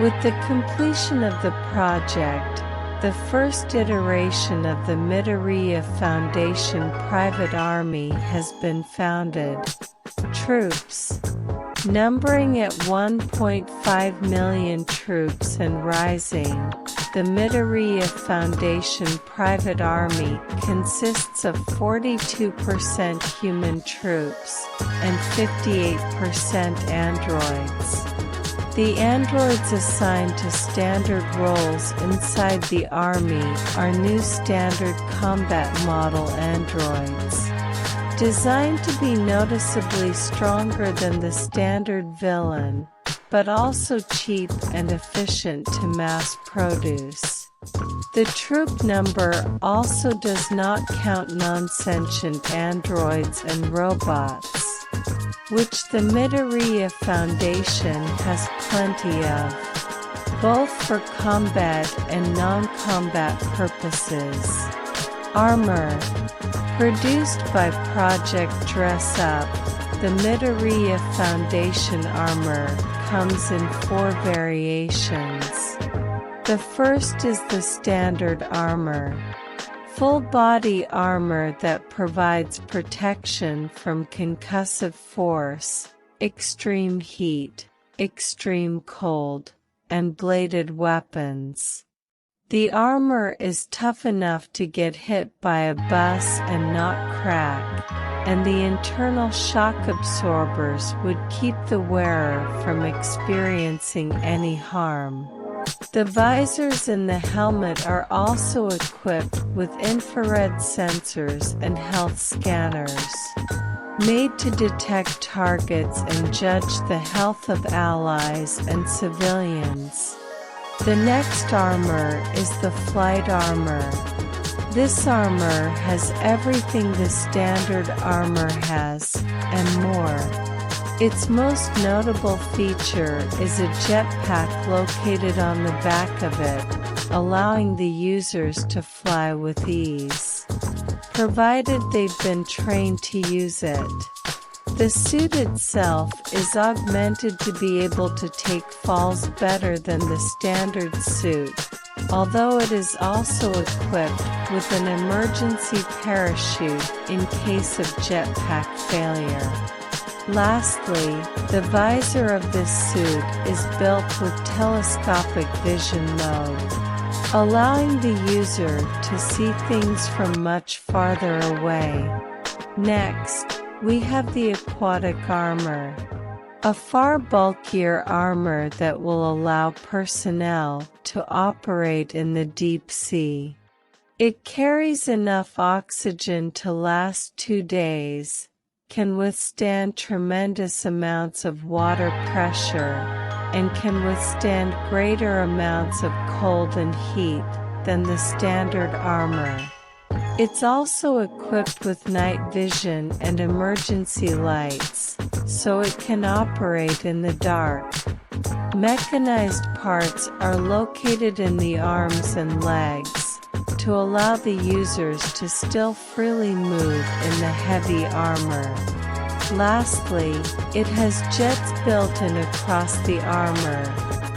With the completion of the project, the first iteration of the Midoriya Foundation Private Army has been founded. Troops. Numbering at 1.5 million troops and rising, the Midoriya Foundation Private Army consists of 42% human troops and 58% androids. The androids assigned to standard roles inside the army are new standard combat model androids. Designed to be noticeably stronger than the standard villain, but also cheap and efficient to mass produce. The troop number also does not count non-sentient androids and robots, which the Midoriya Foundation has plenty of, both for combat and non-combat purposes. Armor. Produced by Project Dress Up, the Midoriya Foundation armor comes in 4 variations. The first is the standard armor. Full-body armor that provides protection from concussive force, extreme heat, extreme cold, and bladed weapons. The armor is tough enough to get hit by a bus and not crack, and the internal shock absorbers would keep the wearer from experiencing any harm. The visors in the helmet are also equipped with infrared sensors and health scanners, made to detect targets and judge the health of allies and civilians. The next armor is the flight armor. This armor has everything the standard armor has, and more. Its most notable feature is a jetpack located on the back of it, allowing the users to fly with ease, provided they've been trained to use it. The suit itself is augmented to be able to take falls better than the standard suit, although it is also equipped with an emergency parachute in case of jetpack failure. Lastly, the visor of this suit is built with telescopic vision mode, allowing the user to see things from much farther away. Next, we have the aquatic armor, a far bulkier armor that will allow personnel to operate in the deep sea. It carries enough oxygen to last 2 days, can withstand tremendous amounts of water pressure, and can withstand greater amounts of cold and heat than the standard armor. It's also equipped with night vision and emergency lights, so it can operate in the dark. Mechanized parts are located in the arms and legs, to allow the users to still freely move in the heavy armor. Lastly, it has jets built in across the armor,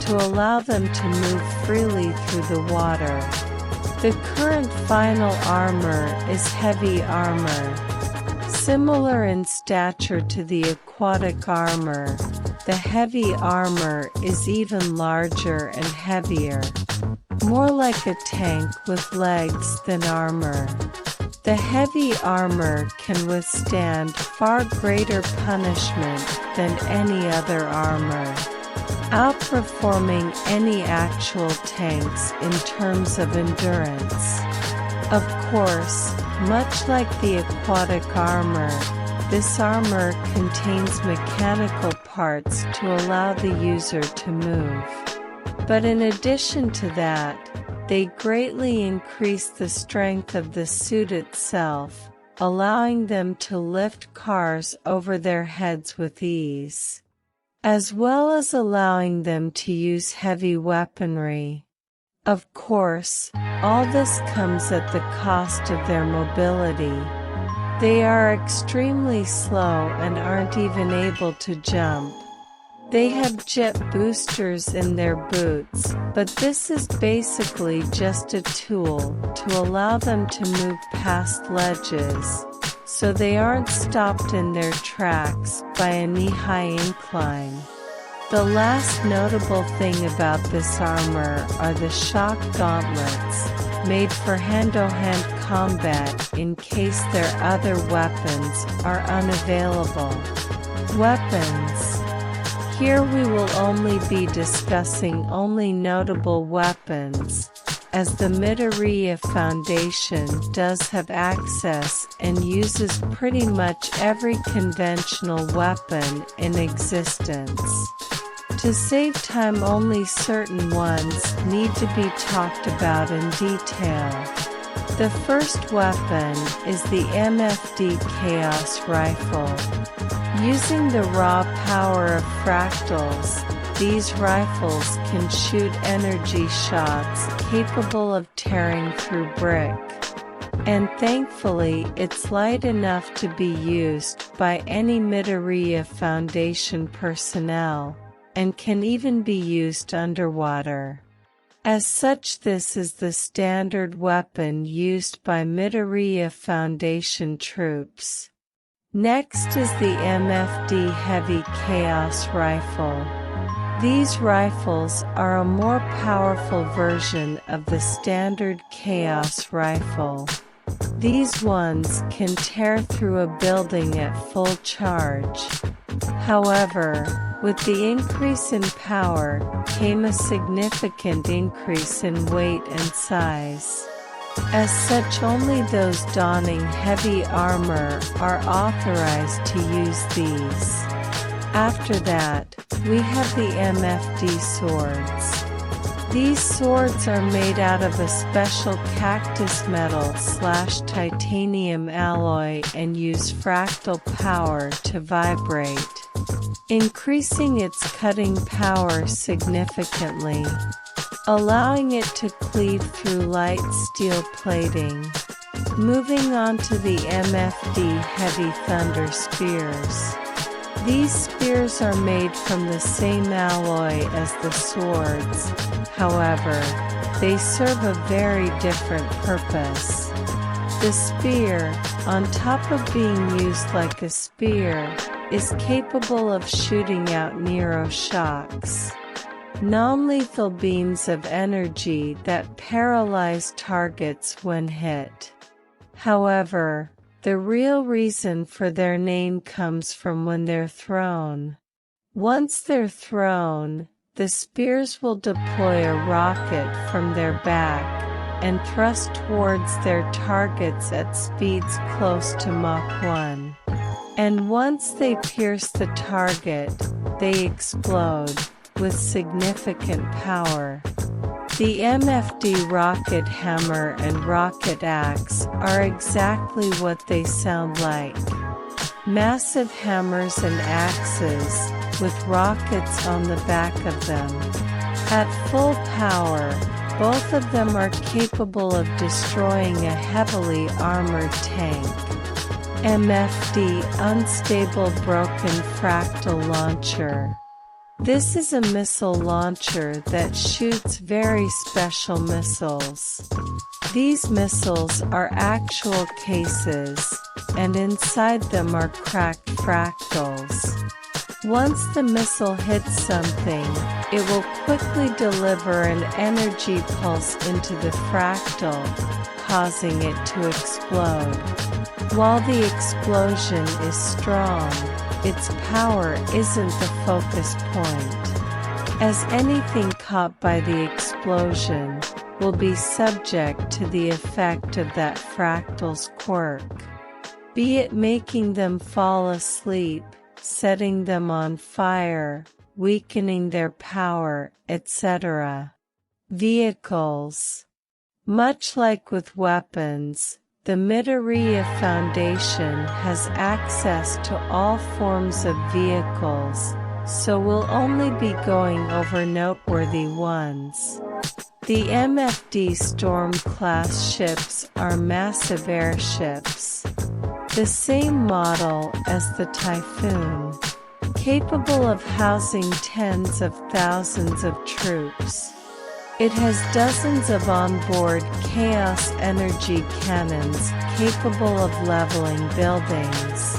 to allow them to move freely through the water. The current final armor is heavy armor. Similar in stature to the aquatic armor, the heavy armor is even larger and heavier, more like a tank with legs than armor. The heavy armor can withstand far greater punishment than any other armor, outperforming any actual tanks in terms of endurance. Of course, much like the aquatic armor, this armor contains mechanical parts to allow the user to move. But in addition to that, they greatly increase the strength of the suit itself, allowing them to lift cars over their heads with ease, as well as allowing them to use heavy weaponry. Of course, all this comes at the cost of their mobility. They are extremely slow and aren't even able to jump. They have jet boosters in their boots, but this is basically just a tool to allow them to move past ledges, so they aren't stopped in their tracks by a knee-high incline. The last notable thing about this armor are the shock gauntlets, made for hand-to-hand combat in case their other weapons are unavailable. Weapons. Here we will only be discussing only notable weapons, as the Midoriya Foundation does have access and uses pretty much every conventional weapon in existence. To save time, only certain ones need to be talked about in detail. The first weapon is the MFD Chaos Rifle. Using the raw power of fractals, these rifles can shoot energy shots capable of tearing through brick. And thankfully it's light enough to be used by any Midoriya Foundation personnel, and can even be used underwater. As such, this is the standard weapon used by Midoriya Foundation troops. Next is the MFD Heavy Chaos Rifle. These rifles are a more powerful version of the standard Chaos Rifle. These ones can tear through a building at full charge. However, with the increase in power came a significant increase in weight and size. As such, only those donning heavy armor are authorized to use these. After that, we have the MFD swords. These swords are made out of a special cactus metal/titanium alloy and use fractal power to vibrate, increasing its cutting power significantly, allowing it to cleave through light steel plating. Moving on to the MFD Heavy Thunder Spears. These spears are made from the same alloy as the swords, however, they serve a very different purpose. The spear, on top of being used like a spear, is capable of shooting out neuroshocks, non-lethal beams of energy that paralyze targets when hit. However, the real reason for their name comes from when they're thrown. Once they're thrown, the spears will deploy a rocket from their back and thrust towards their targets at speeds close to Mach 1. And once they pierce the target, they explode with significant power. The MFD Rocket Hammer and Rocket Axe are exactly what they sound like. Massive hammers and axes, with rockets on the back of them. At full power, both of them are capable of destroying a heavily armored tank. MFD Unstable Broken Fractal Launcher. This is a missile launcher that shoots very special missiles. These missiles are actual cases, and inside them are cracked fractals. Once the missile hits something, it will quickly deliver an energy pulse into the fractal, causing it to explode. While the explosion is strong, its power isn't the focus point, as anything caught by the explosion will be subject to the effect of that fractal's quirk, be it making them fall asleep, setting them on fire, weakening their power, etc. Vehicles. Much like with weapons, the Midoriya Foundation has access to all forms of vehicles, so we'll only be going over noteworthy ones. The MFD Storm-class ships are massive airships, the same model as the Typhoon, capable of housing tens of thousands of troops. It has dozens of onboard chaos energy cannons capable of leveling buildings,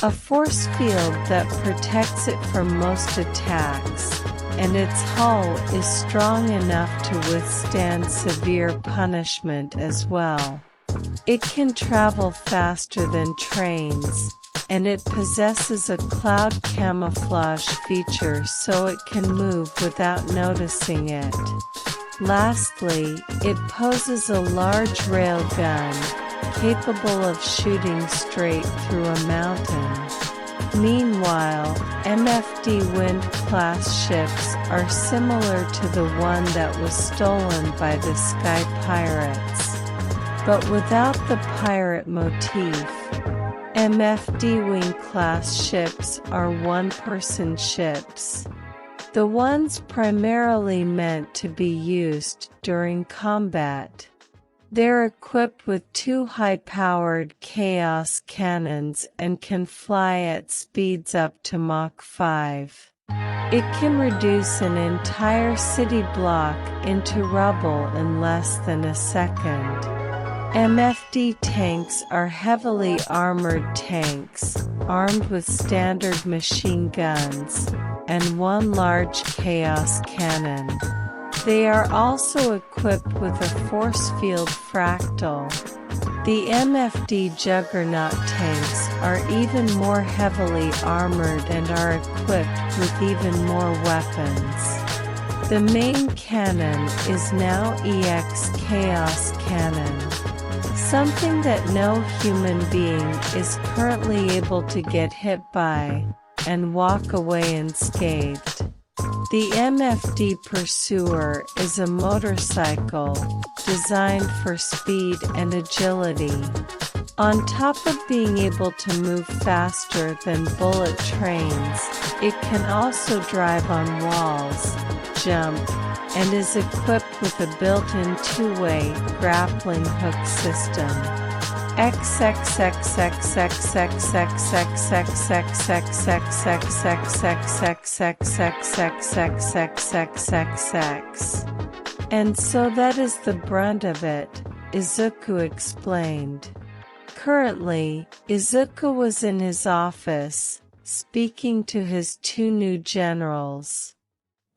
a force field that protects it from most attacks, and its hull is strong enough to withstand severe punishment as well. It can travel faster than trains, and it possesses a cloud camouflage feature so it can move without noticing it. Lastly, it poses a large railgun, capable of shooting straight through a mountain. Meanwhile, MFD Wind-class ships are similar to the one that was stolen by the Sky Pirates, but without the pirate motif. MFD Wing-class ships are one-person ships, the ones primarily meant to be used during combat. They're equipped with 2 high-powered Chaos cannons and can fly at speeds up to Mach 5. It can reduce an entire city block into rubble in less than a second. MFD tanks are heavily armored tanks, armed with standard machine guns, and 1 large Chaos cannon. They are also equipped with a force field fractal. The MFD Juggernaut tanks are even more heavily armored and are equipped with even more weapons. The main cannon is now EX Chaos Cannon, something that no human being is currently able to get hit by and walk away unscathed. The MFD Pursuer is a motorcycle designed for speed and agility. On top of being able to move faster than bullet trains, it can also drive on walls, jump, and is equipped with a built-in 2-way grappling hook system. And so that is the brunt of it, Izuku explained. Currently, Izuku was in his office, speaking to his 2 new generals.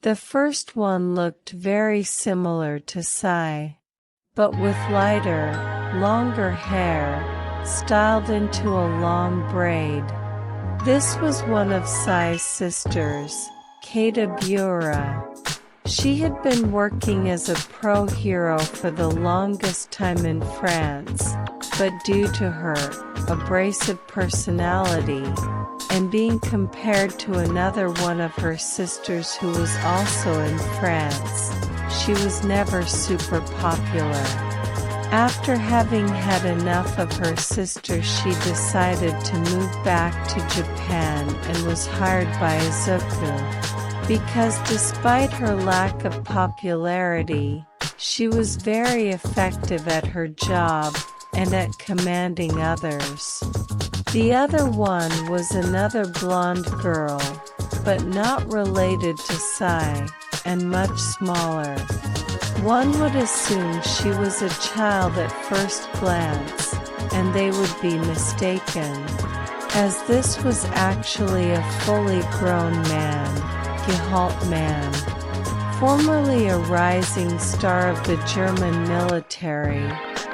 The first one looked very similar to Sai, but with lighter, longer hair, styled into a long braid. This was one of Sai's sisters, Keita Bura. She had been working as a pro hero for the longest time in France, but due to her abrasive personality, and being compared to another one of her sisters who was also in France, she was never super popular. After having had enough of her sister, she decided to move back to Japan and was hired by Izuku. Because despite her lack of popularity, she was very effective at her job and at commanding others. The other one was another blonde girl, but not related to Sai, and much smaller. One would assume she was a child at first glance, and they would be mistaken, as this was actually a fully grown man, Gehalt man. Formerly a rising star of the German military,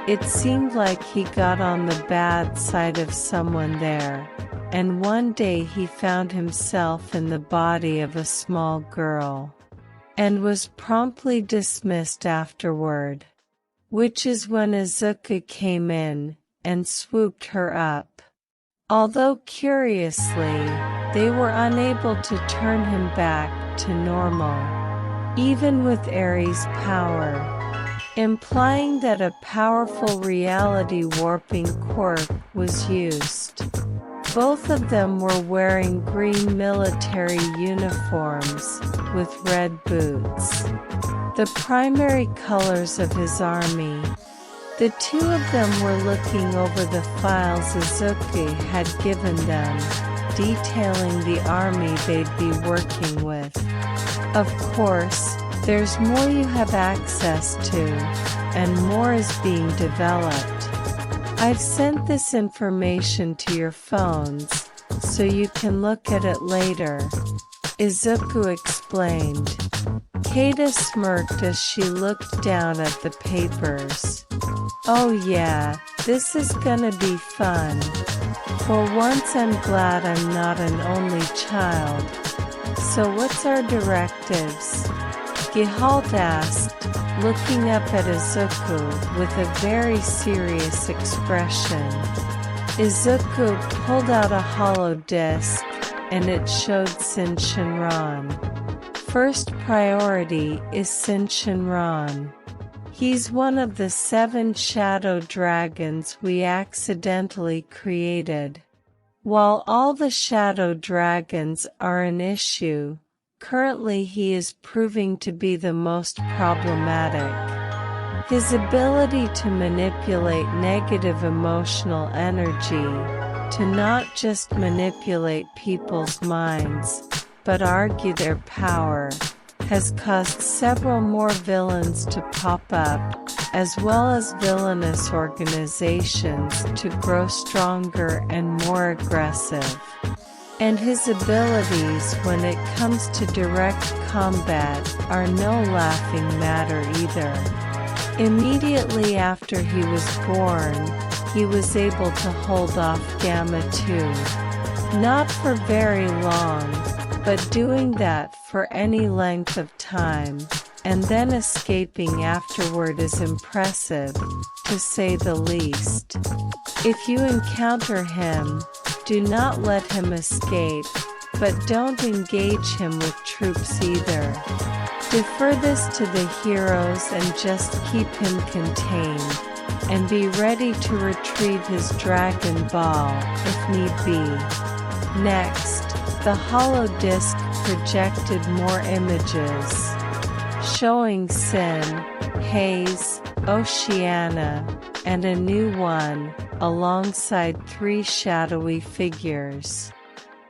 it seemed like he got on the bad side of someone there, and one day he found himself in the body of a small girl, and was promptly dismissed afterward. Which is when Izuku came in, and swooped her up. Although curiously, they were unable to turn him back to normal, even with Ares' power, implying that a powerful reality warping quirk was used. Both of them were wearing green military uniforms, with red boots, the primary colors of his army. The 2 of them were looking over the files Izuku had given them, detailing the army they'd be working with. Of course, there's more you have access to, and more is being developed. I've sent this information to your phones, so you can look at it later, Izuku explained. Keita smirked as she looked down at the papers. Oh yeah, this is gonna be fun. For once I'm glad I'm not an only child. So what's our directives? Gehalt asked, looking up at Izuku with a very serious expression. Izuku pulled out a hollow disc, and it showed Shin-Shinran. First priority is Shin-Shinran. He's one of the 7 shadow dragons we accidentally created. While all the shadow dragons are an issue, currently he is proving to be the most problematic. His ability to manipulate negative emotional energy, to not just manipulate people's minds, but argue their power, has caused several more villains to pop up, as well as villainous organizations to grow stronger and more aggressive. And his abilities when it comes to direct combat are no laughing matter either. Immediately after he was born, he was able to hold off Gamma 2. Not for very long, but doing that for any length of time, and then escaping afterward is impressive, to say the least. If you encounter him, do not let him escape, but don't engage him with troops either. Defer this to the heroes and just keep him contained, and be ready to retrieve his Dragon Ball if need be. Next, the hollow disc projected more images, showing Sin, Haze, Oceana, and a new one, alongside 3 shadowy figures.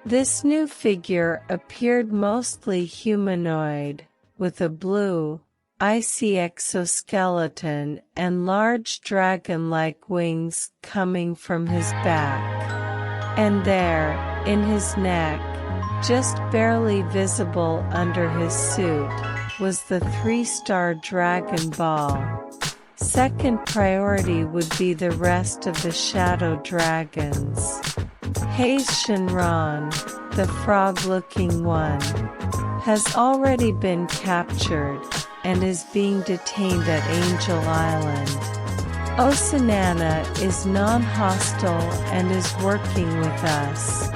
This new figure appeared mostly humanoid, with a blue, icy exoskeleton and large dragon-like wings coming from his back. And there, in his neck, just barely visible under his suit, was the 3-star Dragon Ball. Second priority would be the rest of the shadow dragons. Haze Shinran, the frog-looking one, has already been captured, and is being detained at Angel Island. Osanana is non-hostile and is working with us.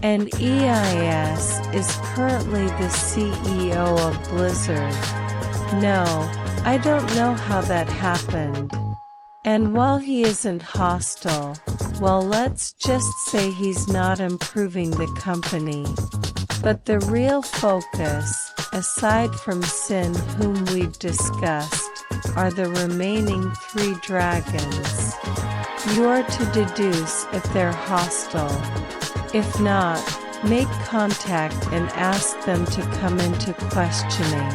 And EIS is currently the CEO of Blizzard. No, I don't know how that happened. And while he isn't hostile, well, let's just say he's not improving the company. But the real focus, aside from Sin whom we've discussed, are the remaining 3 dragons. You are to deduce if they're hostile. If not, make contact and ask them to come into questioning.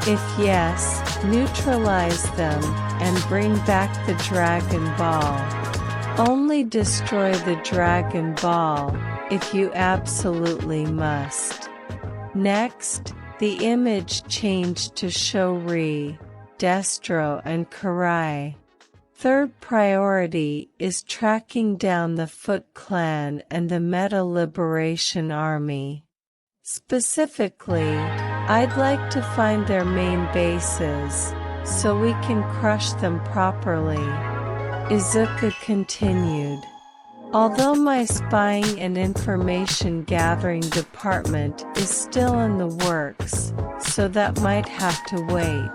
If yes, neutralize them and bring back the Dragon Ball. Only destroy the Dragon Ball if you absolutely must. Next, the image changed to show Ri, Destro and Karai. Third priority is tracking down the Foot Clan and the Meta Liberation Army. Specifically, I'd like to find their main bases, so we can crush them properly. Izuku continued. Although my spying and information gathering department is still in the works, so that might have to wait.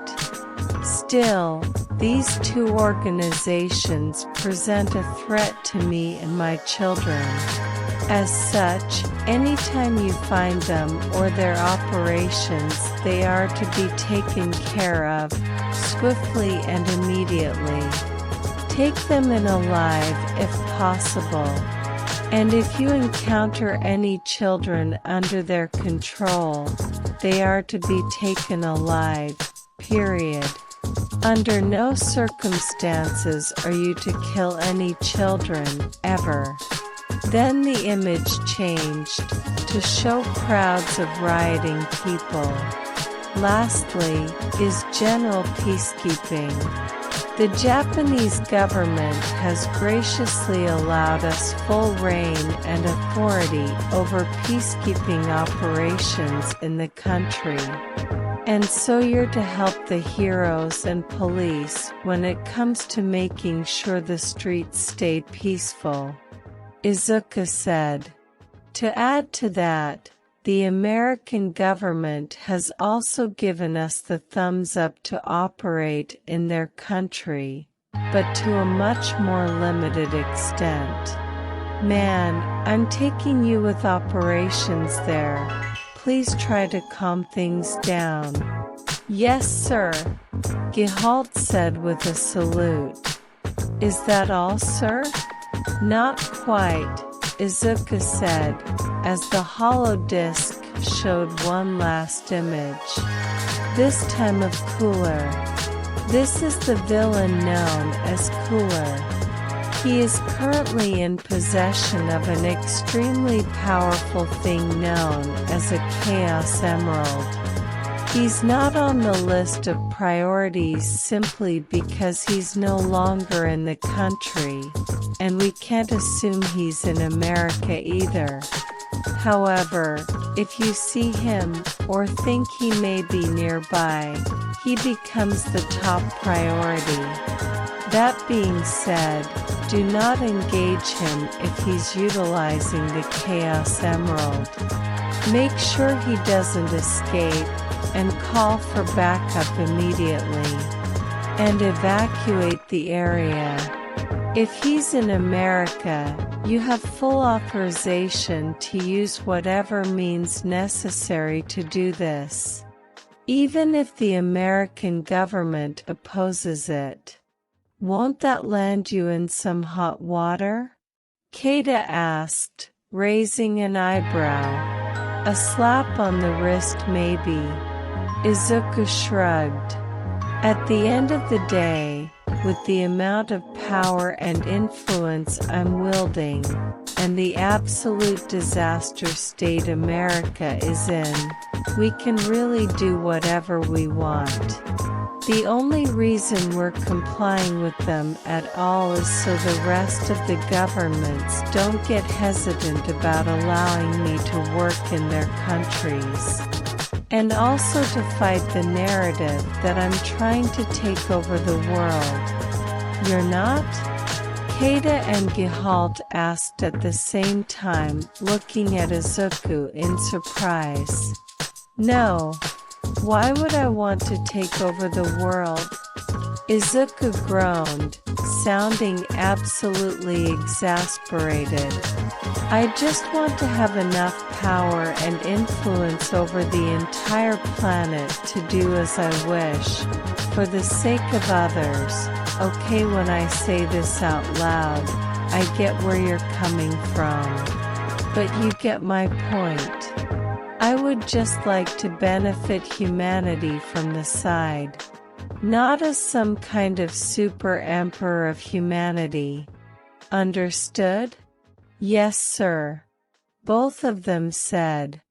Still, these 2 organizations present a threat to me and my children. As such, anytime you find them or their operations, they are to be taken care of, swiftly and immediately. Take them in alive if possible. And if you encounter any children under their control, they are to be taken alive, period. Under no circumstances are you to kill any children, ever. Then the image changed, to show crowds of rioting people. Lastly, is general peacekeeping. The Japanese government has graciously allowed us full reign and authority over peacekeeping operations in the country. And so you're to help the heroes and police when it comes to making sure the streets stayed peaceful, Izuku said. To add to that, the American government has also given us the thumbs up to operate in their country, but to a much more limited extent. Man, I'm taking you with operations there. Please try to calm things down. Yes, sir, Gehalt said with a salute. Is that all, sir? Not quite, Izuku said, as the hollow disc showed one last image. This time of Cooler. This is the villain known as Cooler. He is currently in possession of an extremely powerful thing known as a Chaos Emerald. He's not on the list of priorities simply because he's no longer in the country, and we can't assume he's in America either. However, if you see him, or think he may be nearby, he becomes the top priority. That being said, do not engage him if he's utilizing the Chaos Emerald. Make sure he doesn't escape, and call for backup immediately. And evacuate the area. If he's in America, you have full authorization to use whatever means necessary to do this, even if the American government opposes it. Won't that land you in some hot water? Keita asked, raising an eyebrow. A slap on the wrist maybe. Izuku shrugged. At the end of the day, with the amount of power and influence I'm wielding, and the absolute disaster state America is in, we can really do whatever we want. The only reason we're complying with them at all is so the rest of the governments don't get hesitant about allowing me to work in their countries. And also to fight the narrative that I'm trying to take over the world. You're not? Keita and Gehalt asked at the same time, looking at Izuku in surprise. No. Why would I want to take over the world? Izuku groaned, sounding absolutely exasperated. I just want to have enough power and influence over the entire planet to do as I wish, for the sake of others. Okay, when I say this out loud, I get where you're coming from. But you get my point. I would just like to benefit humanity from the side. Not as some kind of super emperor of humanity. Understood? Yes, sir. Both of them said.